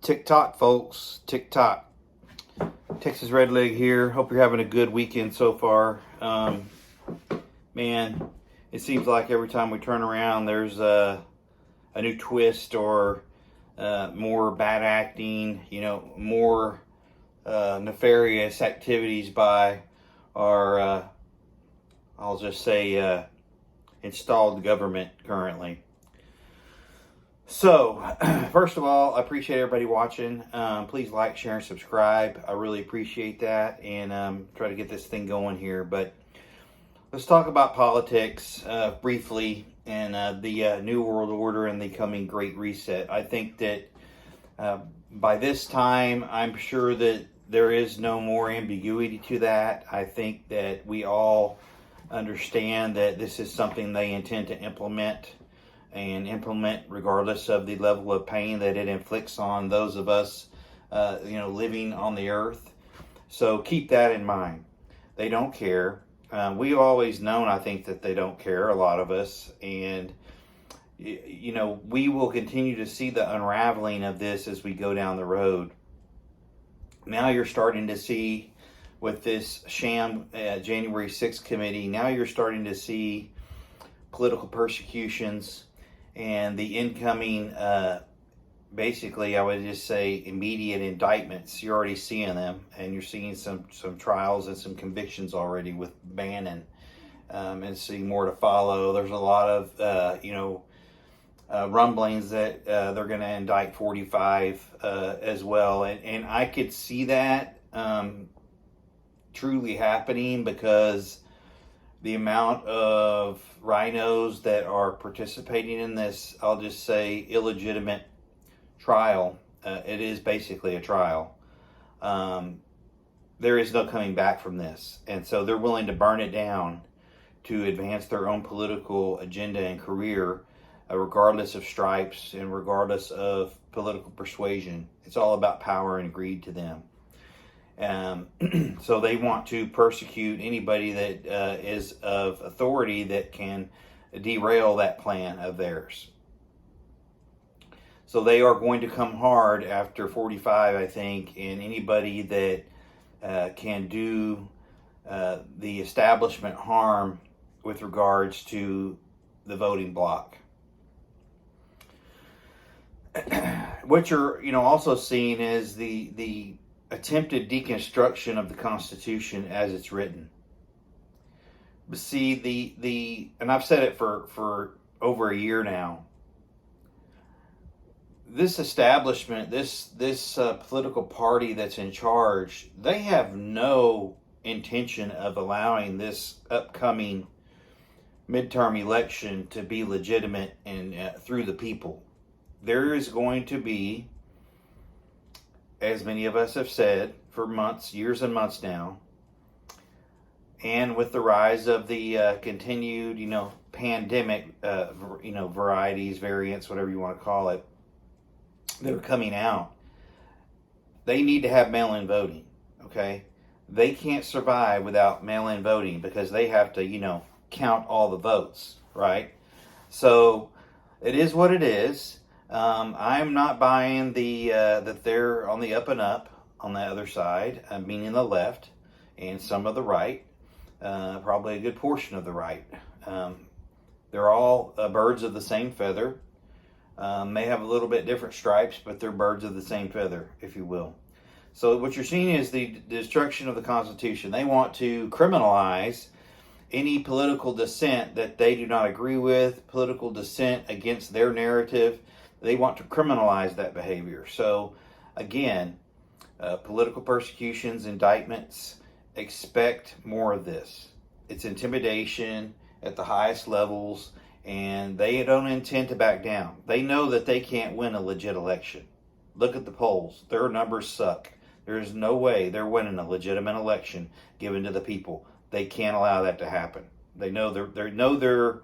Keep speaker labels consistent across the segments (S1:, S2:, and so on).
S1: TikTok, folks. TikTok. Texas Redleg here. Hope you're having a good weekend so far. Man, it seems like every time we turn around, there's a new twist or more bad acting, more nefarious activities by our, I'll just say, installed government currently. So, first of all, I appreciate everybody watching. Please like, share, and subscribe. I really appreciate that, and try to get this thing going here. But let's talk about politics briefly and the New World Order and the coming Great Reset. I think that by this time, I'm sure that there is no more ambiguity to that. I think that we all understand that this is something they intend to implement regardless of the level of pain that it inflicts on those of us, living on the earth. So keep that in mind. They don't care. We've always known, I think, that they don't care, a lot of us. And, we will continue to see the unraveling of this as we go down the road. Now you're starting to see with this sham January 6th committee, now you're starting to see political persecutions and the incoming, basically, I would just say immediate indictments. You're already seeing them, and you're seeing some trials and some convictions already with Bannon, and seeing more to follow. There's a lot of, rumblings that they're going to indict 45 as well, and I could see that truly happening because the amount of rhinos that are participating in this, I'll just say, illegitimate trial. It is basically a trial. There is no coming back from this. And so they're willing to burn it down to advance their own political agenda and career, regardless of stripes and regardless of political persuasion. It's all about power and greed to them. So they want to persecute anybody that is of authority that can derail that plan of theirs. So they are going to come hard after 45, I think, and anybody that can do the establishment harm with regards to the voting bloc. What you're also seeing is the attempted deconstruction of the Constitution as it's written. But see, and I've said it for over a year now. This establishment, this political party that's in charge, they have no intention of allowing this upcoming midterm election to be legitimate and through the people. There is going to be, as many of us have said for months, years and months now, and with the rise of the continued, pandemic, varieties, variants, whatever you want to call it, that are coming out, they need to have mail-in voting, okay? They can't survive without mail-in voting because they have to, count all the votes, right? So it is what it is. I'm not buying that they're on the up and up on the other side, meaning the left and some of the right, probably a good portion of the right. They're all birds of the same feather. May have a little bit different stripes, but they're birds of the same feather, if you will. So what you're seeing is the destruction of the Constitution. They want to criminalize any political dissent that they do not agree with, political dissent against their narrative. They want to criminalize that behavior. So, again, political persecutions, indictments, expect more of this. It's intimidation at the highest levels, and they don't intend to back down. They know that they can't win a legit election. Look at the polls. Their numbers suck. There's no way they're winning a legitimate election given to the people. They can't allow that to happen. They know their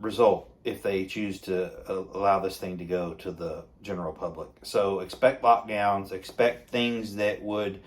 S1: result if they choose to allow this thing to go to the general public. So expect lockdowns, expect things that would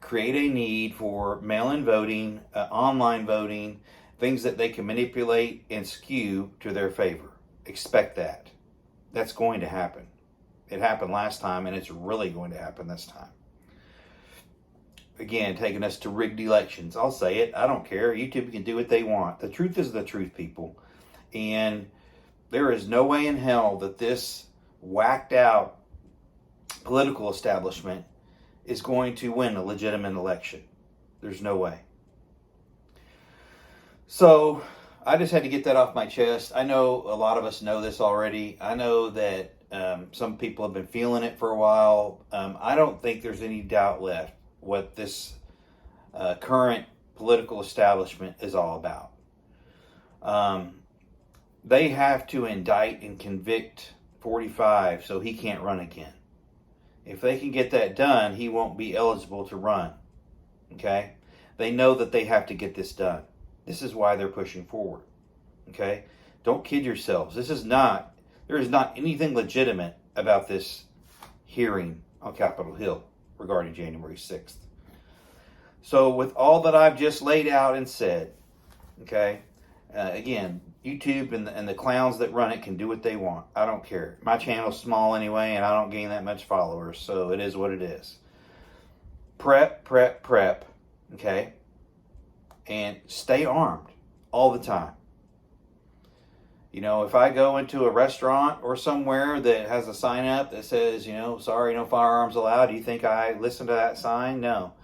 S1: create a need for mail-in voting, online voting, things that they can manipulate and skew to their favor. Expect that. That's going to happen. It happened last time, and it's really going to happen this time. Again, taking us to rigged elections. I'll say it. I don't care. YouTube can do what they want. The truth is the truth, people. And there is no way in hell that this whacked out political establishment is going to win a legitimate election. There's no way. So I just had to get that off my chest. I know a lot of us know this already. I know that some people have been feeling it for a while. I don't think there's any doubt left what this current political establishment is all about. They have to indict and convict 45 so he can't run again. If they can get that done, he won't be eligible to run. Okay? They know that they have to get this done. This is why they're pushing forward. Okay? Don't kid yourselves. There is not anything legitimate about this hearing on Capitol Hill regarding January 6th. So with all that I've just laid out and said, okay, again, YouTube and the clowns that run it can do what they want. I don't care. My channel's small anyway, and I don't gain that much followers, so it is what it is. Prep, okay, and stay armed all the time. You know, if I go into a restaurant or somewhere that has a sign up that says, sorry, no firearms allowed, do you think I listen to that sign? No.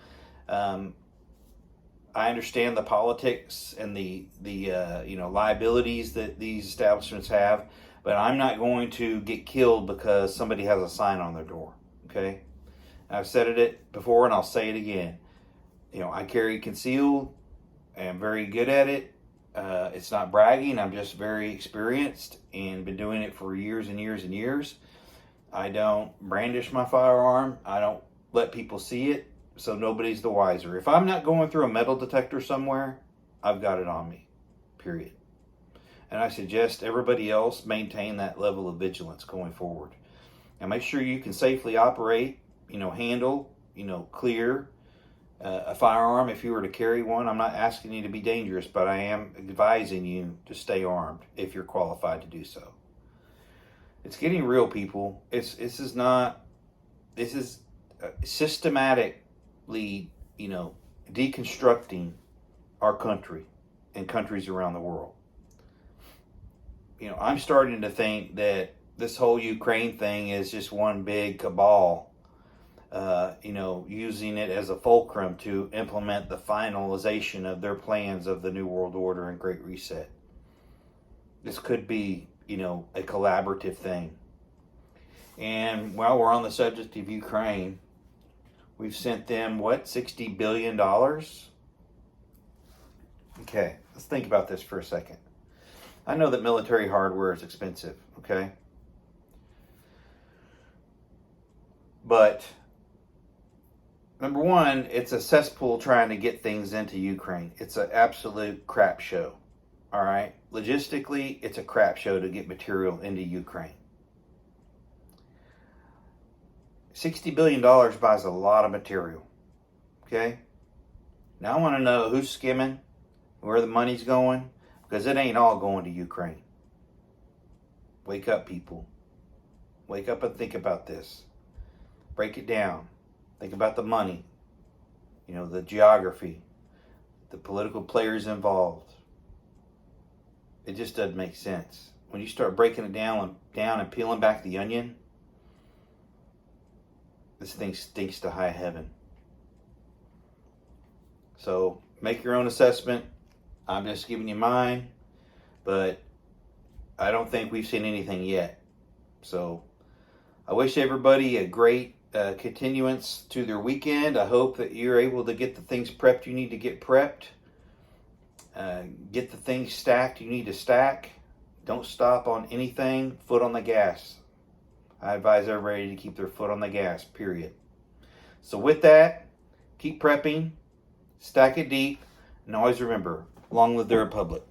S1: I understand the politics and the liabilities that these establishments have, but I'm not going to get killed because somebody has a sign on their door. Okay? I've said it before and I'll say it again. I carry concealed. I'm very good at it. It's not bragging. I'm just very experienced and been doing it for years and years and years. I don't brandish my firearm. I don't let people see it, so nobody's the wiser. If I'm not going through a metal detector somewhere, I've got it on me, period. And I suggest everybody else maintain that level of vigilance going forward. And make sure you can safely operate, handle, clear a firearm if you were to carry one. I'm not asking you to be dangerous, but I am advising you to stay armed if you're qualified to do so. It's getting real, people. This is systematically, deconstructing our country and countries around the world. I'm starting to think that this whole Ukraine thing is just one big cabal, using it as a fulcrum to implement the finalization of their plans of the New World Order and Great Reset. This could be, a collaborative thing. And while we're on the subject of Ukraine, we've sent them, $60 billion? Okay, let's think about this for a second. I know that military hardware is expensive, okay? But number one, it's a cesspool trying to get things into Ukraine. It's an absolute crap show. All right? Logistically, it's a crap show to get material into Ukraine. $60 billion buys a lot of material. Okay? Now I want to know who's skimming, where the money's going, because it ain't all going to Ukraine. Wake up, people. Wake up and think about this. Break it down. Think about the money, the geography, the political players involved. It just doesn't make sense. When you start breaking it down and peeling back the onion, this thing stinks to high heaven. So make your own assessment. I'm just giving you mine, but I don't think we've seen anything yet. So I wish everybody a great continuance to their weekend. I hope that you're able to get the things prepped you need to get prepped. Get the things stacked you need to stack. Don't stop on anything. Foot on the gas. I advise everybody to keep their foot on the gas, period. So with that, keep prepping, stack it deep, and always remember, long live the Republic.